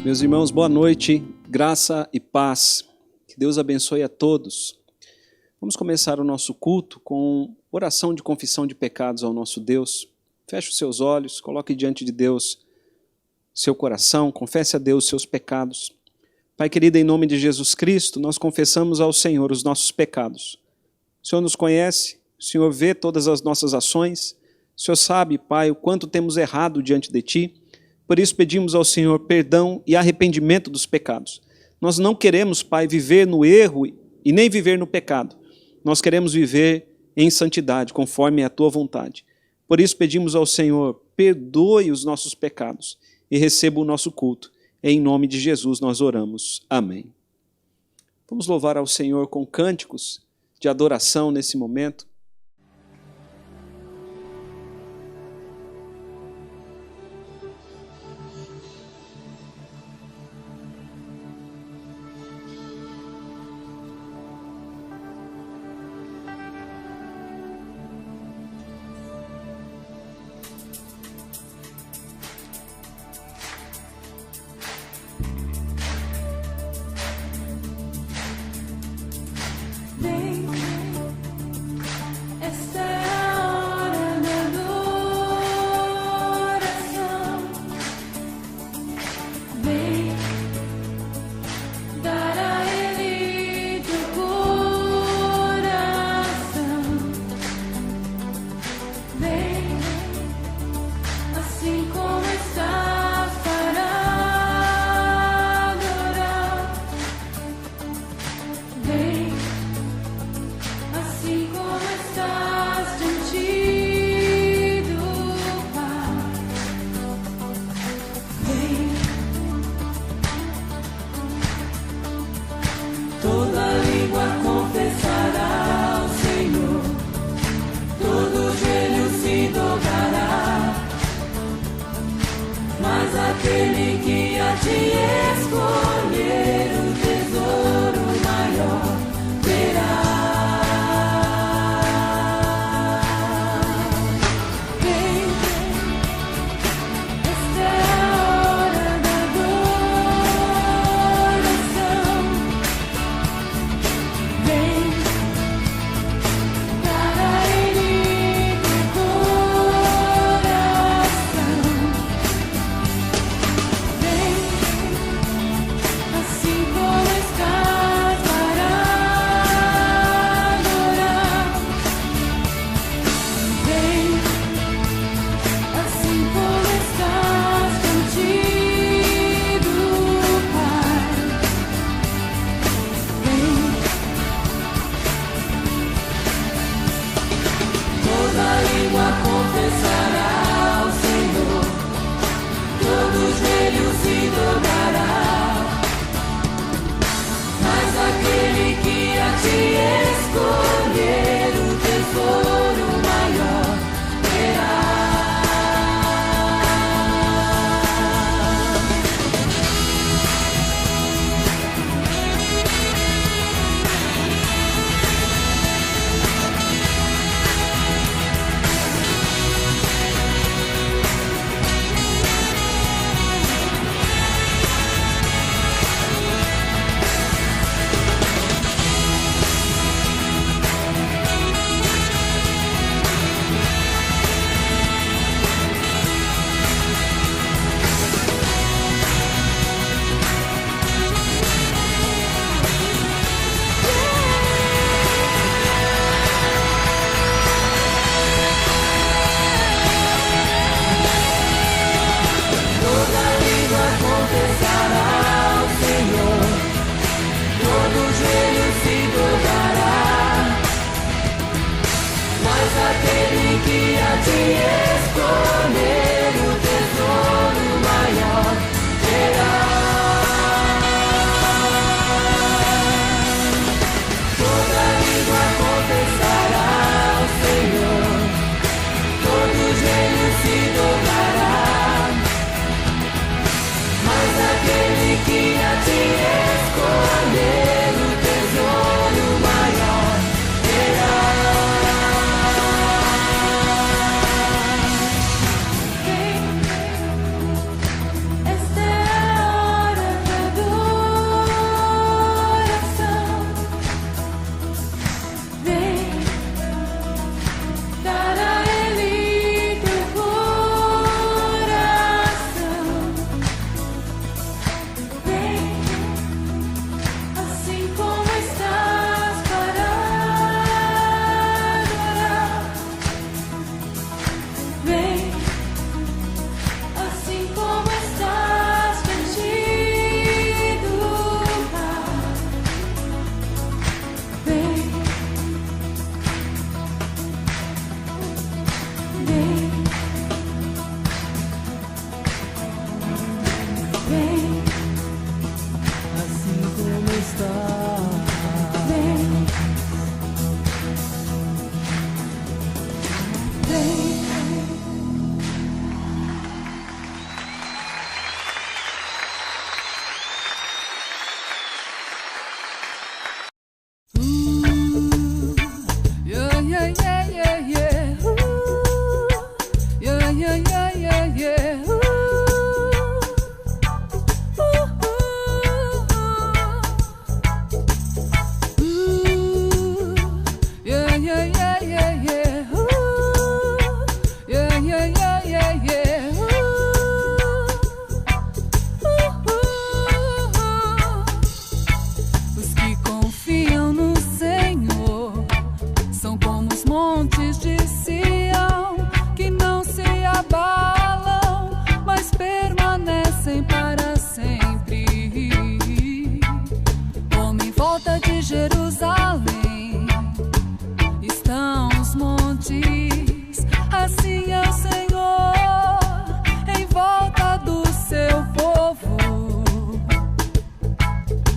Meus irmãos, boa noite, graça e paz. Que Deus abençoe a todos. Vamos começar o nosso culto com oração de confissão de pecados ao nosso Deus. Feche os seus olhos, coloque diante de Deus seu coração, confesse a Deus seus pecados. Pai querido, em nome de Jesus Cristo, nós confessamos ao Senhor os nossos pecados. O Senhor nos conhece, o Senhor vê todas as nossas ações, o Senhor sabe, Pai, o quanto temos errado diante de Ti. Por isso pedimos ao Senhor perdão e arrependimento dos pecados. Nós não queremos, Pai, viver no erro e nem viver no pecado. Nós queremos viver em santidade, conforme a Tua vontade. Por isso pedimos ao Senhor, perdoe os nossos pecados e receba o nosso culto. Em nome de Jesus nós oramos. Amém. Vamos louvar ao Senhor com cânticos de adoração nesse momento.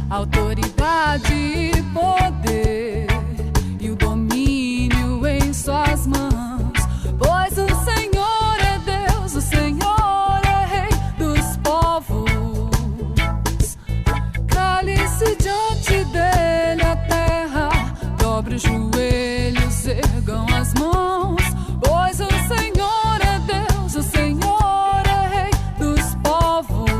Autoridade e poder, e o domínio em suas mãos, pois o Senhor é Deus, o Senhor é Rei dos povos. Cale-se diante dele a terra, dobre os joelhos, ergam as mãos, pois o Senhor é Deus, o Senhor é Rei dos povos.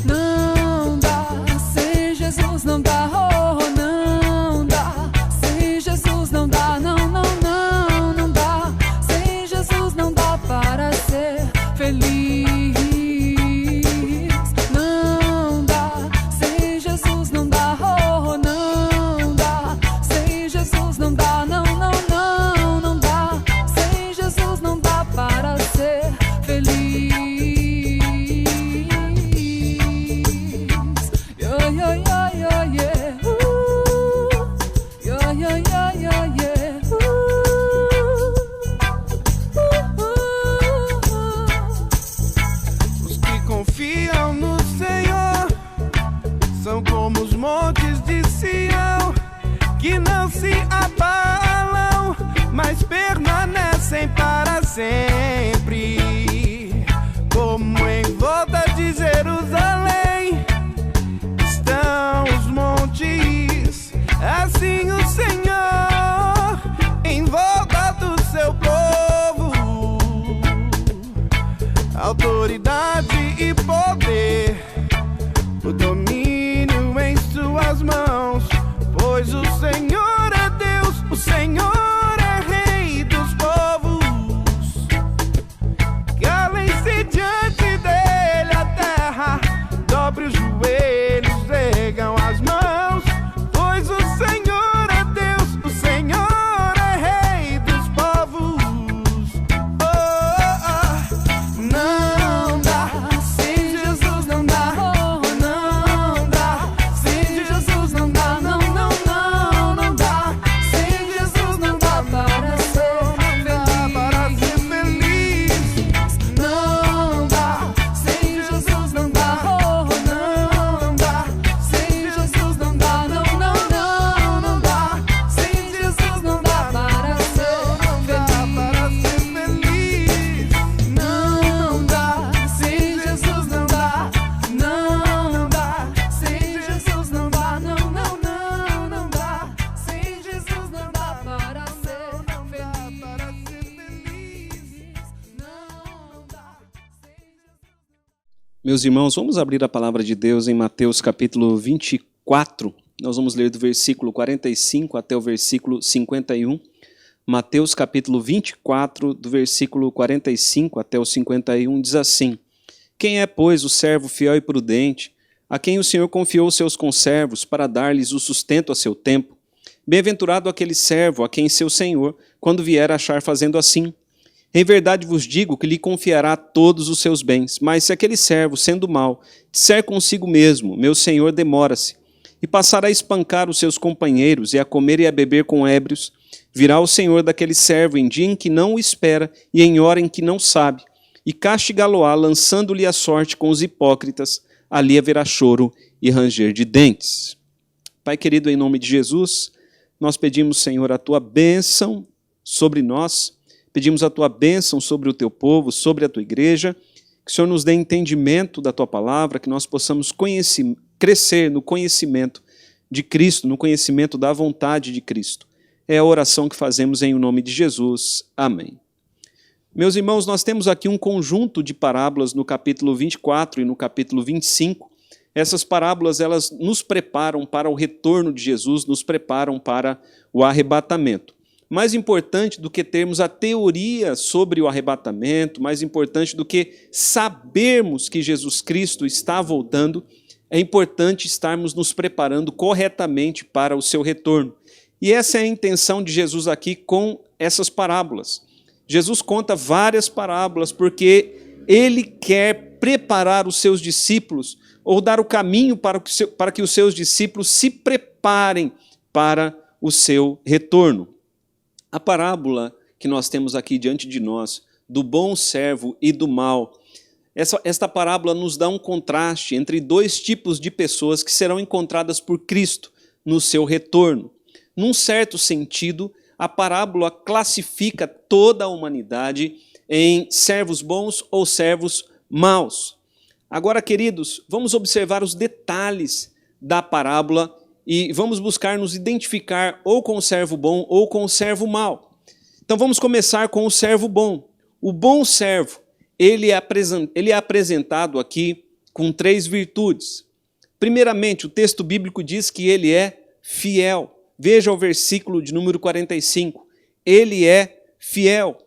Não dá, sem Jesus não dá, oh, não dá, sem Jesus não dá, não, não, não, não dá, sem Jesus não dá para ser feliz. Não dá, sem Jesus não dá, oh, não dá, sem Jesus não dá, não, não, não, não dá, sem Jesus não dá para ser feliz. Yeah, yeah, yeah, yeah, yeah. Yeah, yeah, yeah, yeah, yeah. Os que confiam no Senhor são como os montes de Sião, que não se abalam, mas permanecem para sempre. Como em volta de Jerusalém estão os montes, assim o Senhor em volta do seu povo. Autoridade e poder, o domínio em suas mãos, pois o Senhor é Deus, o Senhor é Rei dos povos. Calem-se diante dele a terra, dobre os joelhos, ergam as mãos, pois o Senhor é Deus, o Senhor é Rei dos povos. Oh, oh, oh. Não dá, sem Jesus não dá, oh, não dá, sem Jesus não dá, não, não, não, não dá, sem Jesus não dá para ser feliz. Não dá, sem Jesus não dá, oh, não dá, sem Jesus não dá, não, não, não, não dá, sem Jesus não dá para ser feliz. Não dá, sem Jesus não dá, não dá, sem Jesus não dá, não, não, não, não dá, sem Jesus não dá para ser feliz. Não dá, sem Jesus. Meus irmãos, vamos abrir a palavra de Deus em Mateus capítulo 24. Nós vamos ler do versículo 45 até o versículo 51. Mateus capítulo 24, do versículo 45 até o 51, diz assim: Quem é, pois, o servo fiel e prudente, a quem o Senhor confiou os seus conservos para dar-lhes o sustento a seu tempo? Bem-aventurado aquele servo a quem seu senhor, quando vier, achar fazendo assim. Em verdade vos digo que lhe confiará todos os seus bens. Mas se aquele servo, sendo mau, disser consigo mesmo: meu senhor demora-se, e passar a espancar os seus companheiros, e a comer e a beber com ébrios, virá o senhor daquele servo em dia em que não o espera, e em hora em que não sabe, e castigá-lo-á, lançando-lhe a sorte com os hipócritas. Ali haverá choro e ranger de dentes. Pai querido, em nome de Jesus, nós pedimos, Senhor, a tua bênção sobre nós. Pedimos a tua bênção sobre o teu povo, sobre a tua igreja, que o Senhor nos dê entendimento da tua palavra, que nós possamos crescer no conhecimento de Cristo, no conhecimento da vontade de Cristo. É a oração que fazemos em nome de Jesus. Amém. Meus irmãos, nós temos aqui um conjunto de parábolas no capítulo 24 e no capítulo 25. Essas parábolas, elas nos preparam para o retorno de Jesus, nos preparam para o arrebatamento. Mais importante do que termos a teoria sobre o arrebatamento, mais importante do que sabermos que Jesus Cristo está voltando, é importante estarmos nos preparando corretamente para o seu retorno. E essa é a intenção de Jesus aqui com essas parábolas. Jesus conta várias parábolas porque ele quer preparar os seus discípulos ou dar o caminho para que os seus discípulos se preparem para o seu retorno. A parábola que nós temos aqui diante de nós, do bom servo e do mau, esta parábola nos dá um contraste entre dois tipos de pessoas que serão encontradas por Cristo no seu retorno. Num certo sentido, a parábola classifica toda a humanidade em servos bons ou servos maus. Agora, queridos, vamos observar os detalhes da parábola e vamos buscar nos identificar ou com o servo bom ou com o servo mau. Então vamos começar com o servo bom. O bom servo, ele é apresentado aqui com 3 virtudes. Primeiramente, o texto bíblico diz que ele é fiel. Veja o versículo de número 45. Ele é fiel.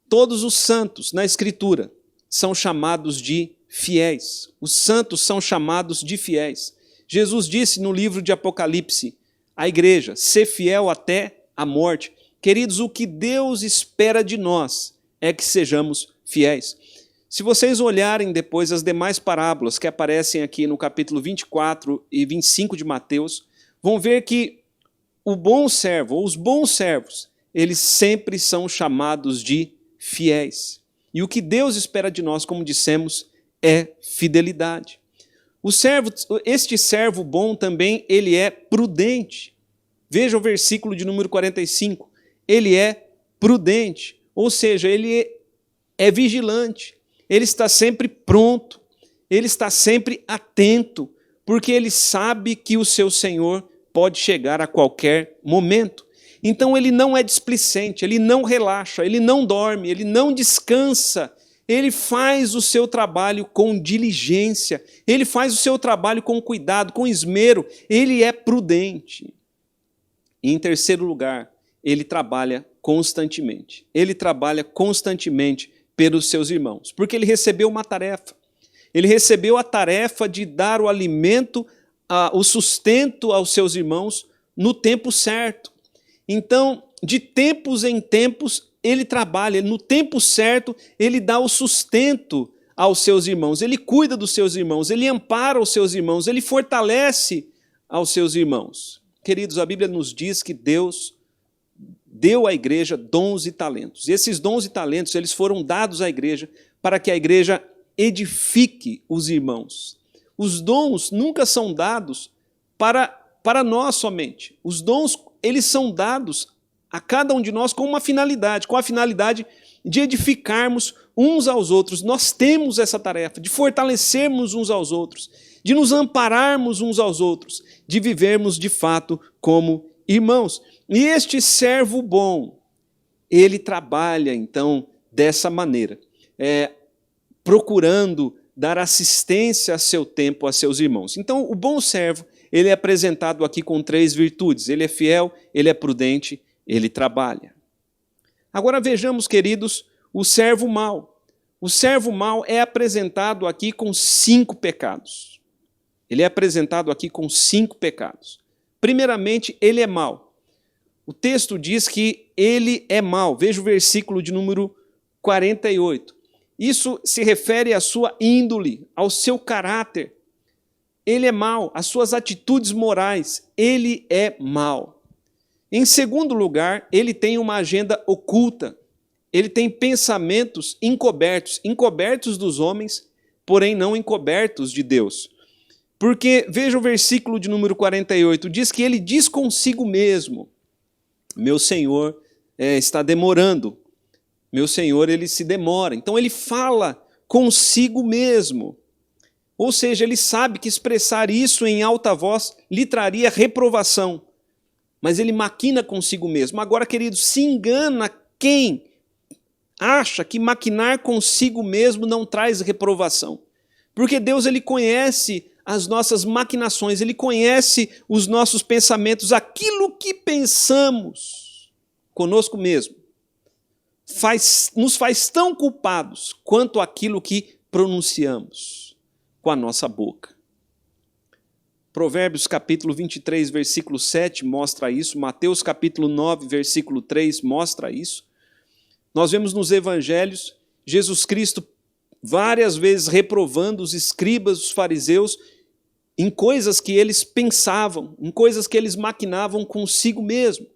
Todos os santos na Escritura são chamados de fiéis. Os santos são chamados de fiéis. Jesus disse no livro de Apocalipse à igreja, ser fiel até a morte. Queridos, o que Deus espera de nós é que sejamos fiéis. Se vocês olharem depois as demais parábolas que aparecem aqui no capítulo 24 e 25 de Mateus, vão ver que o bom servo, ou os bons servos, eles sempre são chamados de fiéis. E o que Deus espera de nós, como dissemos, é fidelidade. Este servo bom também, ele é prudente. Veja o versículo de número 45. Ele é prudente, ou seja, ele é vigilante. Ele está sempre pronto, ele está sempre atento, porque ele sabe que o seu Senhor pode chegar a qualquer momento. Então ele não é displicente, ele não relaxa, ele não dorme, ele não descansa. Ele faz o seu trabalho com diligência, ele faz o seu trabalho com cuidado, com esmero, ele é prudente. E em terceiro lugar, ele trabalha constantemente. Ele trabalha constantemente pelos seus irmãos, porque ele recebeu uma tarefa. Ele recebeu a tarefa de dar o alimento, o sustento aos seus irmãos no tempo certo. Então, de tempos em tempos, ele trabalha, no tempo certo, ele dá o sustento aos seus irmãos, ele cuida dos seus irmãos, ele ampara os seus irmãos, ele fortalece aos seus irmãos. Queridos, a Bíblia nos diz que Deus deu à igreja dons e talentos. E esses dons e talentos, eles foram dados à igreja para que a igreja edifique os irmãos. Os dons nunca são dados para nós somente. Os dons, eles são dados a cada um de nós com a finalidade de edificarmos uns aos outros. Nós temos essa tarefa de fortalecermos uns aos outros, de nos ampararmos uns aos outros, de vivermos de fato como irmãos. E este servo bom, ele trabalha então dessa maneira, procurando dar assistência a seu tempo, a seus irmãos. Então o bom servo, ele é apresentado aqui com 3 virtudes. Ele é fiel, ele é prudente, ele trabalha. Agora vejamos, queridos, o servo mau. O servo mau é apresentado aqui com 5 pecados. Ele é apresentado aqui com 5 pecados. Primeiramente, ele é mau. O texto diz que ele é mau. Veja o versículo de número 48. Isso se refere à sua índole, ao seu caráter. Ele é mau, às suas atitudes morais. Ele é mau. Em segundo lugar, ele tem uma agenda oculta. Ele tem pensamentos encobertos dos homens, porém não encobertos de Deus. Porque, veja o versículo de número 48, diz que ele diz consigo mesmo: meu Senhor está demorando. Meu Senhor, ele se demora. Então ele fala consigo mesmo. Ou seja, ele sabe que expressar isso em alta voz lhe traria reprovação. Mas ele maquina consigo mesmo. Agora, queridos, se engana quem acha que maquinar consigo mesmo não traz reprovação. Porque Deus, ele conhece as nossas maquinações, ele conhece os nossos pensamentos, aquilo que pensamos conosco mesmo. Nos faz tão culpados quanto aquilo que pronunciamos com a nossa boca. Provérbios capítulo 23, versículo 7 mostra isso, Mateus capítulo 9, versículo 3 mostra isso. Nós vemos nos evangelhos Jesus Cristo várias vezes reprovando os escribas, os fariseus, em coisas que eles pensavam, em coisas que eles maquinavam consigo mesmo.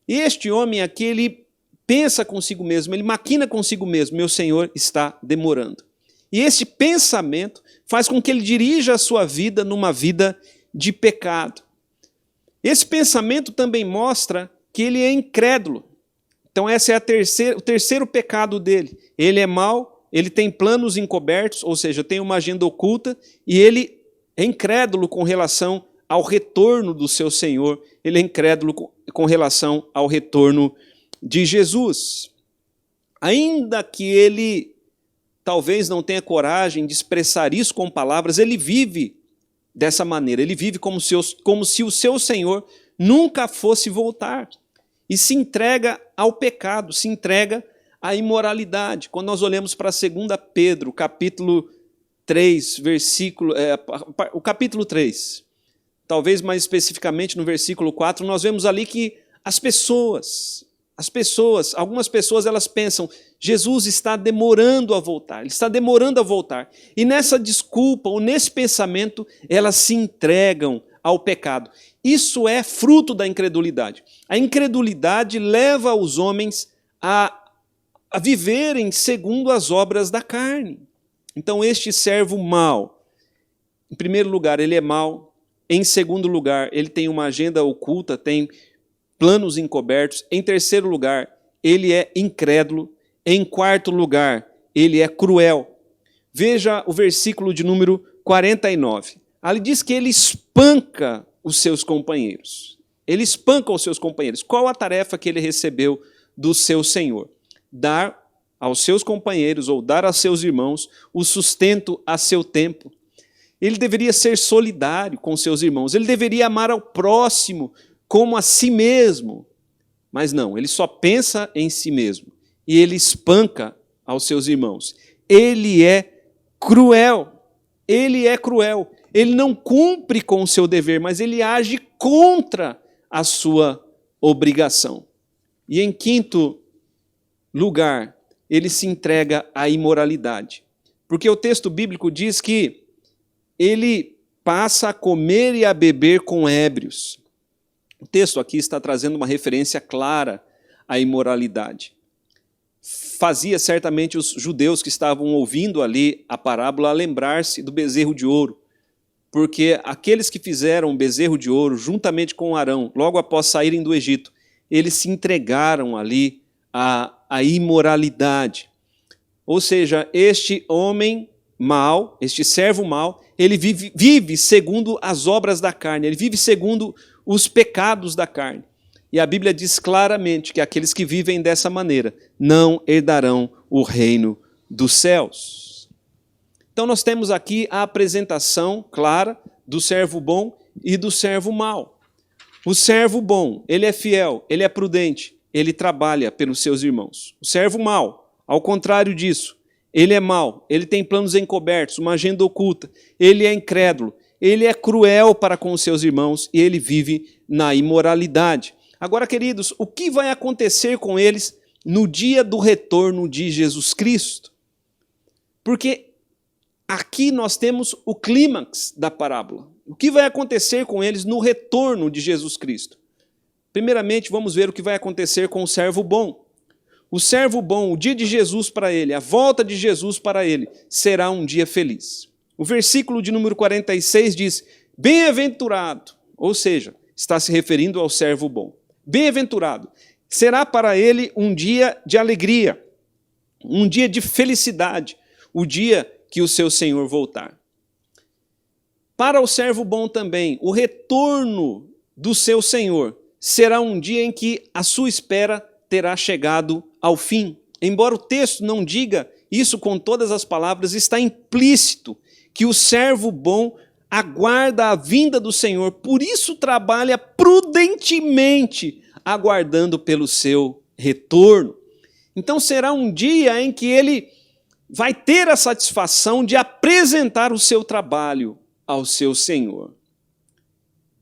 E este homem aqui, ele pensa consigo mesmo, ele maquina consigo mesmo, meu Senhor está demorando. E esse pensamento faz com que ele dirija a sua vida numa vida de pecado. Esse pensamento também mostra que ele é incrédulo. Então esse é o terceiro pecado dele. Ele é mau, ele tem planos encobertos, ou seja, tem uma agenda oculta, e ele é incrédulo com relação ao retorno do seu Senhor, ele é incrédulo com relação ao retorno de Jesus. Ainda que ele talvez não tenha coragem de expressar isso com palavras, ele vive dessa maneira, ele vive como se o seu Senhor nunca fosse voltar, e se entrega ao pecado, se entrega à imoralidade. Quando nós olhamos para 2 Pedro, capítulo 3, o capítulo 3, talvez mais especificamente no versículo 4, nós vemos ali que algumas pessoas elas pensam, Jesus está demorando a voltar, ele está demorando a voltar. E nessa desculpa, ou nesse pensamento, elas se entregam ao pecado. Isso é fruto da incredulidade. A incredulidade leva os homens a viverem segundo as obras da carne. Então este servo mau, em primeiro lugar, ele é mau. Em segundo lugar, ele tem uma agenda oculta, tem planos encobertos. Em terceiro lugar, ele é incrédulo. Em quarto lugar, ele é cruel. Veja o versículo de número 49. Ali diz que ele espanca os seus companheiros. Ele espanca os seus companheiros. Qual a tarefa que ele recebeu do seu Senhor? Dar aos seus companheiros ou dar aos seus irmãos o sustento a seu tempo. Ele deveria ser solidário com seus irmãos. Ele deveria amar ao próximo como a si mesmo. Mas não, ele só pensa em si mesmo. E ele espanca aos seus irmãos. Ele é cruel. Ele é cruel. Ele não cumpre com o seu dever, mas ele age contra a sua obrigação. E em quinto lugar, ele se entrega à imoralidade. Porque o texto bíblico diz que ele passa a comer e a beber com ébrios. O texto aqui está trazendo uma referência clara à imoralidade. Fazia certamente os judeus que estavam ouvindo ali a parábola lembrar-se do bezerro de ouro, porque aqueles que fizeram o bezerro de ouro juntamente com Arão, logo após saírem do Egito, eles se entregaram ali à imoralidade. Ou seja, este homem mau, este servo mau, ele vive segundo as obras da carne, ele vive segundo os pecados da carne. E a Bíblia diz claramente que aqueles que vivem dessa maneira não herdarão o reino dos céus. Então nós temos aqui a apresentação clara do servo bom e do servo mau. O servo bom, ele é fiel, ele é prudente, ele trabalha pelos seus irmãos. O servo mau, ao contrário disso, ele é mau, ele tem planos encobertos, uma agenda oculta, ele é incrédulo, ele é cruel para com os seus irmãos e ele vive na imoralidade. Agora, queridos, o que vai acontecer com eles no dia do retorno de Jesus Cristo? Porque aqui nós temos o clímax da parábola. O que vai acontecer com eles no retorno de Jesus Cristo? Primeiramente, vamos ver o que vai acontecer com o servo bom. O servo bom, o dia de Jesus para ele, a volta de Jesus para ele, será um dia feliz. O versículo de número 46 diz, bem-aventurado, ou seja, está se referindo ao servo bom. Bem-aventurado, Será para ele um dia de alegria, um dia de felicidade, o dia que o seu senhor voltar. Para o servo bom também, o retorno do seu senhor será um dia em que a sua espera terá chegado ao fim. Embora o texto não diga isso com todas as palavras, está implícito que o servo bom aguarda a vinda do Senhor, por isso trabalha prudentemente, aguardando pelo seu retorno. Então será um dia em que ele vai ter a satisfação de apresentar o seu trabalho ao seu Senhor.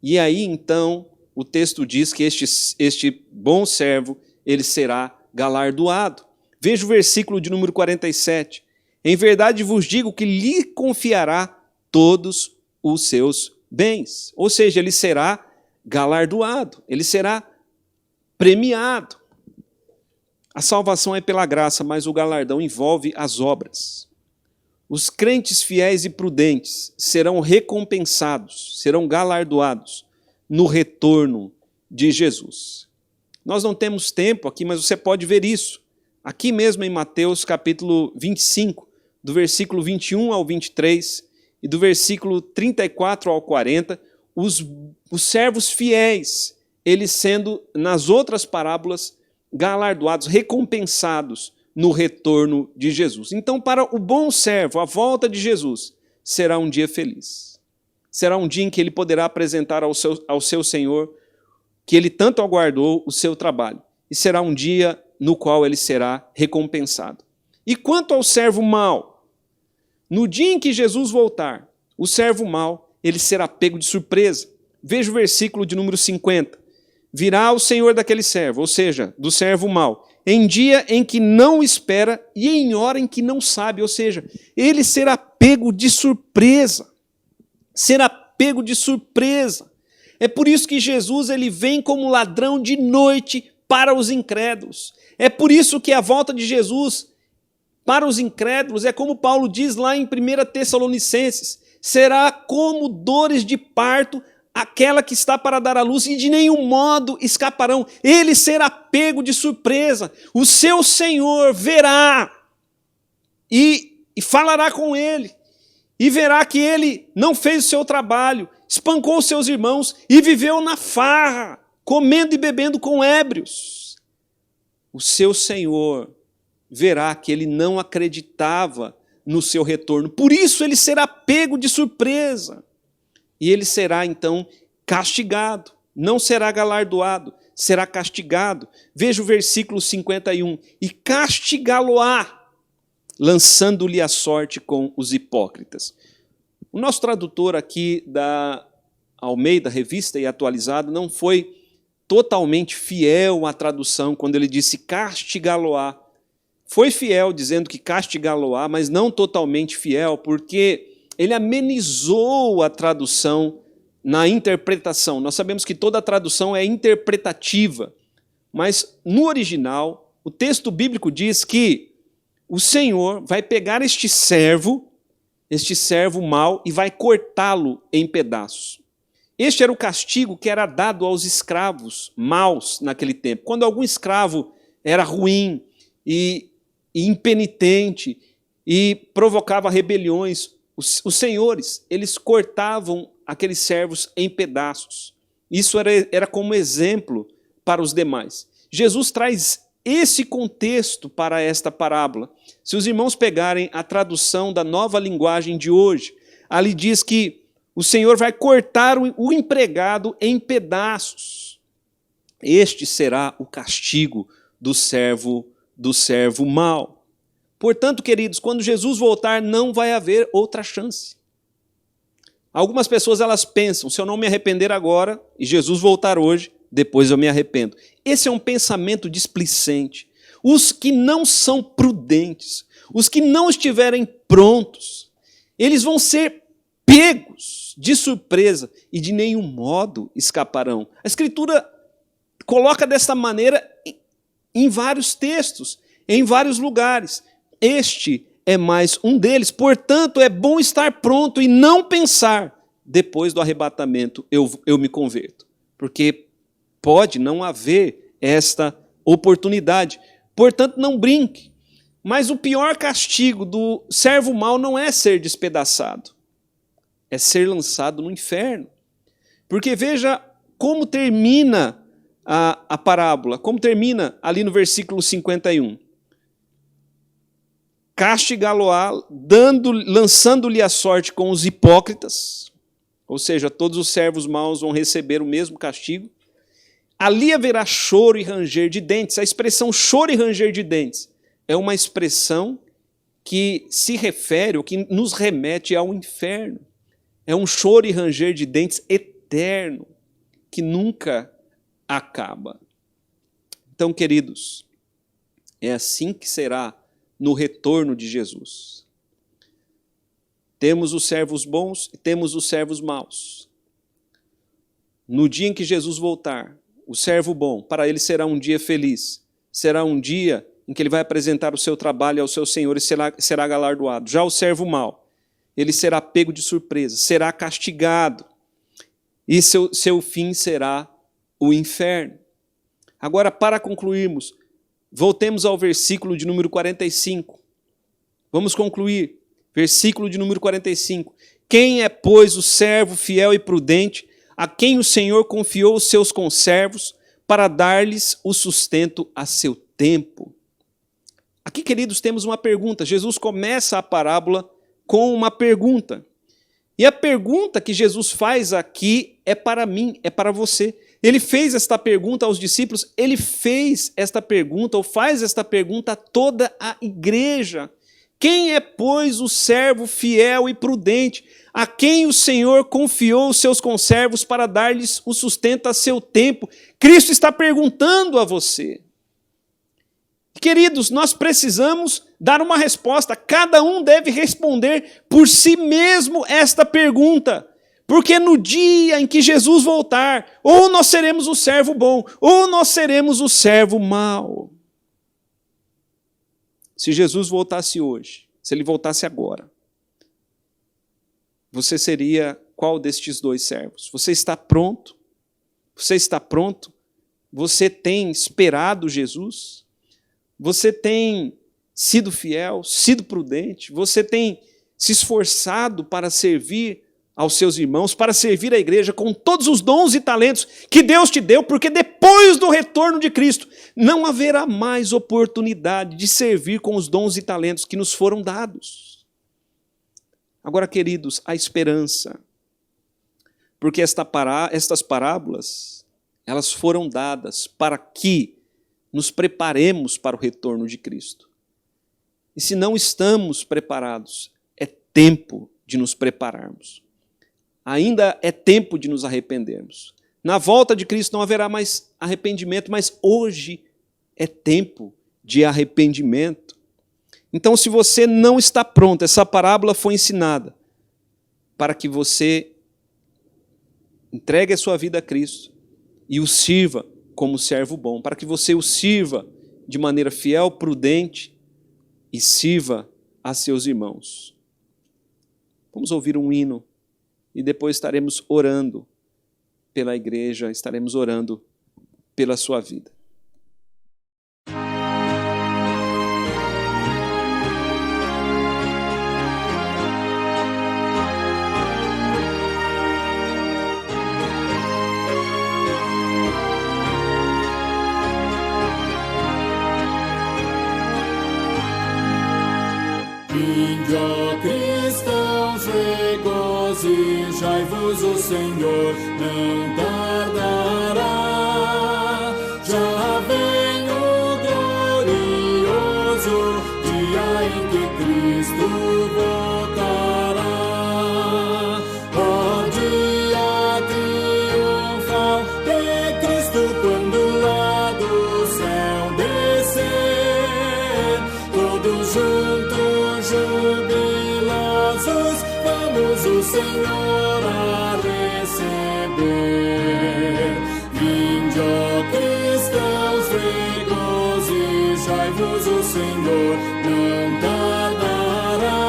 E aí então o texto diz que este bom servo, ele será galardoado. Veja o versículo de número 47. Em verdade vos digo que lhe confiará todos os seus bens. Ou seja, ele será galardoado, ele será premiado. A salvação é pela graça, mas o galardão envolve as obras. Os crentes fiéis e prudentes serão recompensados, serão galardoados no retorno de Jesus. Nós não temos tempo aqui, mas você pode ver isso. Aqui mesmo em Mateus capítulo 25, do versículo 21 ao 23 e do versículo 34 ao 40, os servos fiéis, eles sendo, nas outras parábolas, galardoados, recompensados no retorno de Jesus. Então, para o bom servo, a volta de Jesus será um dia feliz. Será um dia em que ele poderá apresentar ao seu Senhor, que ele tanto aguardou, o seu trabalho. E será um dia no qual ele será recompensado. E quanto ao servo mau, no dia em que Jesus voltar, o servo mau, ele será pego de surpresa. Veja o versículo de número 50. Virá o Senhor daquele servo, ou seja, do servo mau, em dia em que não espera e em hora em que não sabe, ou seja, ele será pego de surpresa. Será pego de surpresa. É por isso que Jesus ele vem como ladrão de noite para os incrédulos. É por isso que a volta de Jesus para os incrédulos é como Paulo diz lá em 1 Tessalonicenses, será como dores de parto aquela que está para dar à luz e de nenhum modo escaparão. Ele será pego de surpresa. O seu Senhor verá e falará com ele e verá que ele não fez o seu trabalho, espancou os seus irmãos e viveu na farra, comendo e bebendo com ébrios. O seu Senhor verá que ele não acreditava no seu retorno. Por isso ele será pego de surpresa. E ele será, então, castigado. Não será galardoado, será castigado. Veja o versículo 51. E castigá-lo-á, lançando-lhe a sorte com os hipócritas. O nosso tradutor aqui da Almeida, Revista e Atualizada, não foi totalmente fiel à tradução quando ele disse castigá-lo-á. Foi fiel dizendo que castigá-lo-á, mas não totalmente fiel, porque ele amenizou a tradução na interpretação. Nós sabemos que toda tradução é interpretativa, mas no original, o texto bíblico diz que o Senhor vai pegar este servo mau, e vai cortá-lo em pedaços. Este era o castigo que era dado aos escravos maus naquele tempo. Quando algum escravo era ruim e impenitente e provocava rebeliões, os senhores, eles cortavam aqueles servos em pedaços. Isso era como exemplo para os demais. Jesus traz esse contexto para esta parábola. Se os irmãos pegarem a tradução da Nova Linguagem de hoje, ali diz que o Senhor vai cortar o empregado em pedaços. Este será o castigo do servo mau. Portanto, queridos, quando Jesus voltar, não vai haver outra chance. Algumas pessoas elas pensam, se eu não me arrepender agora e Jesus voltar hoje, depois eu me arrependo. Esse é um pensamento displicente. Os que não são prudentes, os que não estiverem prontos, eles vão ser pegos de surpresa e de nenhum modo escaparão. A Escritura coloca desta maneira em vários textos, em vários lugares. Este é mais um deles. Portanto, é bom estar pronto e não pensar, depois do arrebatamento eu me converto. Porque pode não haver esta oportunidade. Portanto, não brinque. Mas o pior castigo do servo mau não é ser despedaçado, é ser lançado no inferno. Porque veja como termina a parábola, como termina ali no versículo 51. Castigá-lo-á, lançando-lhe a sorte com os hipócritas, ou seja, todos os servos maus vão receber o mesmo castigo. Ali haverá choro e ranger de dentes. A expressão choro e ranger de dentes é uma expressão que se refere, ou que nos remete ao inferno. É um choro e ranger de dentes eterno, que nunca acaba. Então, queridos, é assim que será no retorno de Jesus. Temos os servos bons e temos os servos maus. No dia em que Jesus voltar, o servo bom, para ele será um dia feliz, será um dia em que ele vai apresentar o seu trabalho ao seu Senhor e será galardoado. Já o servo mau, ele será pego de surpresa, será castigado, e seu fim será o inferno. Agora, para concluirmos, voltemos ao versículo de número 45. Vamos concluir. Versículo de número 45. Quem é, pois, o servo fiel e prudente, a quem o Senhor confiou os seus conservos, para dar-lhes o sustento a seu tempo? Aqui, queridos, temos uma pergunta. Jesus começa a parábola com uma pergunta. E a pergunta que Jesus faz aqui é para mim, é para você. Ele fez esta pergunta aos discípulos, ele fez esta pergunta, ou faz esta pergunta a toda a igreja. Quem é, pois, o servo fiel e prudente, a quem o Senhor confiou os seus conservos para dar-lhes o sustento a seu tempo? Cristo está perguntando a você. Queridos, nós precisamos dar uma resposta. Cada um deve responder por si mesmo esta pergunta. Porque no dia em que Jesus voltar, ou nós seremos o servo bom, ou nós seremos o servo mau. Se Jesus voltasse hoje, se ele voltasse agora, você seria qual destes dois servos? Você está pronto? Você está pronto? Você tem esperado Jesus? Você tem sido fiel, sido prudente? Você tem se esforçado para servir aos seus irmãos, para servir a igreja com todos os dons e talentos que Deus te deu, porque depois do retorno de Cristo não haverá mais oportunidade de servir com os dons e talentos que nos foram dados. Agora, queridos, a esperança, porque estas parábolas, elas foram dadas para que nos preparemos para o retorno de Cristo. E se não estamos preparados, é tempo de nos prepararmos. Ainda é tempo de nos arrependermos. Na volta de Cristo não haverá mais arrependimento, mas hoje é tempo de arrependimento. Então, se você não está pronto, essa parábola foi ensinada para que você entregue a sua vida a Cristo e o sirva como servo bom, para que você o sirva de maneira fiel, prudente e sirva a seus irmãos. Vamos ouvir um hino. E depois estaremos orando pela igreja, estaremos orando pela sua vida. Vinde, ó cristãos, regozijai-vos, o Senhor não tardará. Já vem o glorioso dia em que Cristo voltará. Ó dia triunfal de Cristo, quando lá do céu descer, todos juntos jubilosos, vamos o Senhor a receber. Vinde, ó cristãos, regozijai-vos, o Senhor não tardará.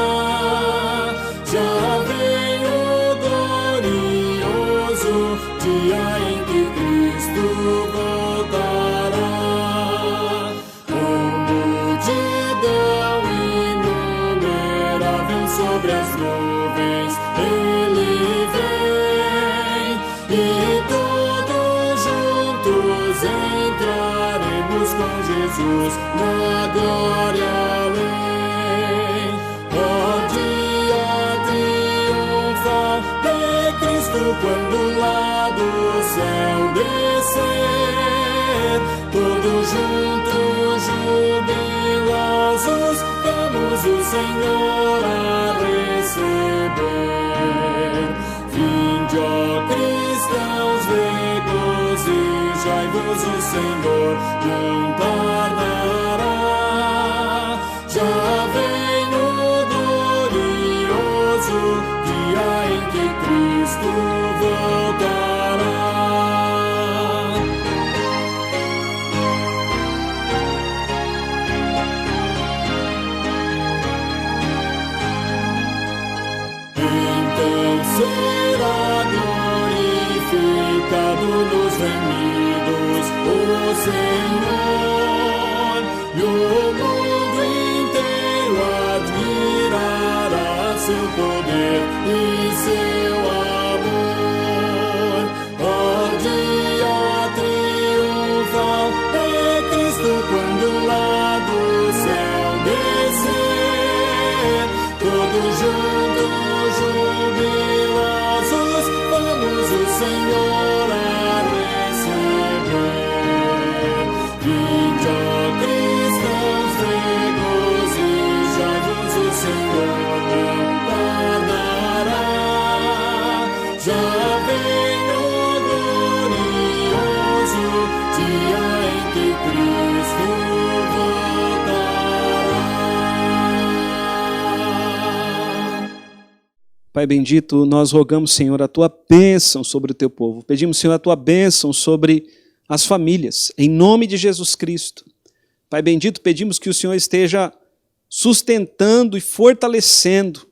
Já vem o glorioso dia em que Cristo voltará. sobre as nuvens Ele vem, e todos juntos entraremos com Jesus na glória além. Ó dia triunfal de Cristo, quando lá do céu descer, todos juntos jubilosos vamos o Senhor a receber. Vinde, ó cristãos, regozijai-vos, o Senhor não tardará. Já vem o glorioso dia em que Cristo voltará. Então será glorificado nos remidos o Senhor, e o mundo inteiro admirará seu poder e seu amor. Ó dia triunfal de Cristo, quando lá do céu descer, todos juntos jubilosos vamos o Senhor a receber. Vinde, ó cristãos, regozijai-vos, o Senhor não tardará. Já vem o glorioso dia em que Cristo voltará. Pai bendito, nós rogamos, Senhor, a Tua bênção sobre o Teu povo. Pedimos, Senhor, a Tua bênção sobre as famílias, em nome de Jesus Cristo. Pai bendito, pedimos que o Senhor esteja sustentando e fortalecendo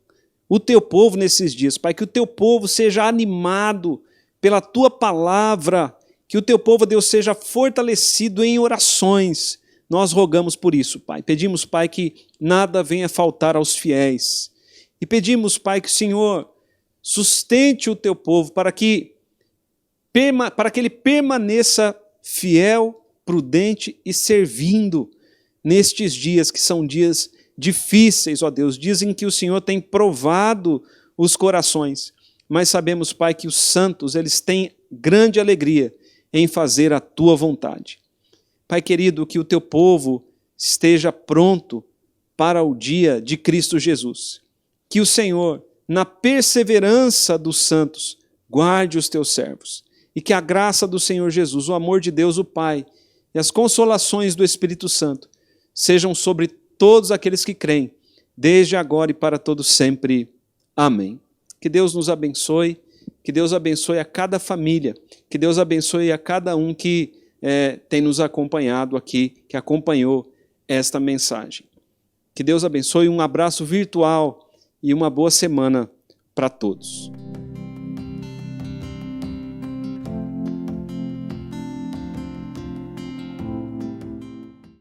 o Teu povo nesses dias. Pai, que o Teu povo seja animado pela Tua palavra, que o Teu povo, Deus, seja fortalecido em orações. Nós rogamos por isso, Pai. Pedimos, Pai, que nada venha faltar aos fiéis. E pedimos, Pai, que o Senhor sustente o Teu povo para que ele permaneça fiel, prudente e servindo nestes dias que são dias difíceis, ó Deus. Dizem que o Senhor tem provado os corações, mas sabemos, Pai, que os santos, eles têm grande alegria em fazer a Tua vontade. Pai querido, que o Teu povo esteja pronto para o dia de Cristo Jesus. Que o Senhor, na perseverança dos santos, guarde os Teus servos. E que a graça do Senhor Jesus, o amor de Deus, o Pai, e as consolações do Espírito Santo sejam sobre todos aqueles que creem, desde agora e para todo sempre. Amém. Que Deus nos abençoe, que Deus abençoe a cada família, que Deus abençoe a cada um que tem nos acompanhado aqui, que acompanhou esta mensagem. Que Deus abençoe, um abraço virtual e uma boa semana para todos.